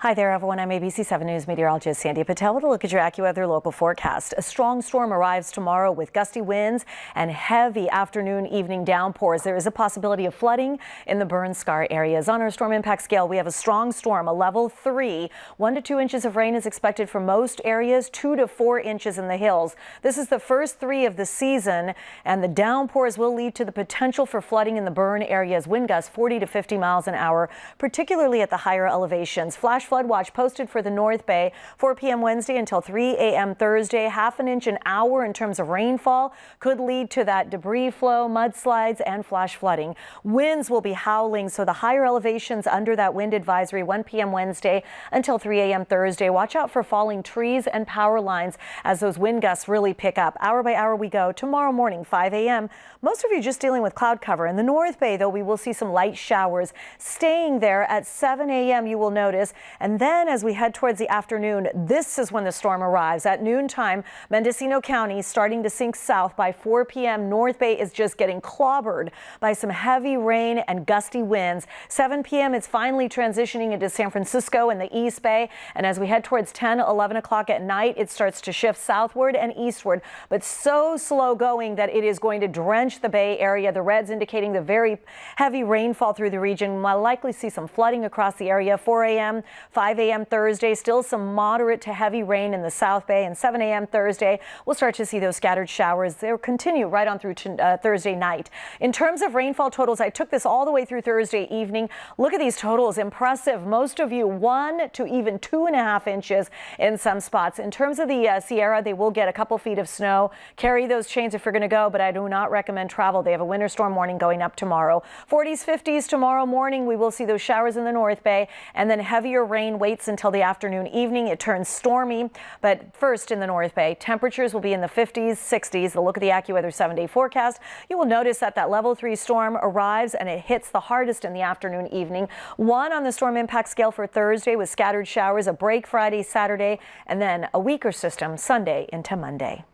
Hi there, everyone. I'm ABC 7 News meteorologist Sandy Patel with a look at your AccuWeather local forecast. A strong storm arrives tomorrow with gusty winds and heavy afternoon evening downpours. There is a possibility of flooding in the burn scar areas. On our storm impact scale, we have a strong storm, a level 3. 1 to 2 inches of rain is expected for most areas, 2 to 4 inches in the hills. This is the first 3 of the season, and the downpours will lead to the potential for flooding in the burn areas. Wind gusts 40 to 50 miles an hour, particularly at the higher elevations. Flash flood watch posted for the North Bay, 4 p.m. Wednesday until 3 a.m. Thursday. Half an inch an hour in terms of rainfall could lead to that debris flow, mudslides, and flash flooding. Winds will be howling, so the higher elevations under that wind advisory 1 p.m. Wednesday until 3 a.m. Thursday. Watch out for falling trees and power lines as those wind gusts really pick up. Hour by hour we go. Tomorrow morning, 5 a.m. Most of you just dealing with cloud cover. In the North Bay, though, we will see some light showers staying there at 7 a.m. you will notice. And then as we head towards the afternoon, this is when the storm arrives. At noontime, Mendocino County starting to sink south. By 4 p.m. North Bay is just getting clobbered by some heavy rain and gusty winds. 7 p.m. it's finally transitioning into San Francisco and the East Bay. And as we head towards 10, 11 o'clock at night, it starts to shift southward and eastward, but so slow going that it is going to drench the Bay Area. The reds indicating the very heavy rainfall through the region. We'll likely see some flooding across the area. 4 a.m., 5 a.m. Thursday, still some moderate to heavy rain in the South Bay, and 7 a.m. Thursday, we'll start to see those scattered showers. They'll continue right on through to Thursday night. In terms of rainfall totals, I took this all the way through Thursday evening. Look at these totals, impressive. Most of you 1 to even 2.5 inches in some spots. In terms of the Sierra, they will get a couple feet of snow. Carry those chains if you're going to go, but I do not recommend travel. They have a winter storm warning going up tomorrow. 40s, 50s tomorrow morning. We will see those showers in the North Bay, and then heavier rain waits until the afternoon evening. It turns stormy, but first in the North Bay, temperatures will be in the 50s, 60s. The look at the AccuWeather 7-day forecast. You will notice that that level 3 storm arrives and it hits the hardest in the afternoon evening. 1 on the storm impact scale for Thursday with scattered showers, a break Friday, Saturday, and then a weaker system Sunday into Monday.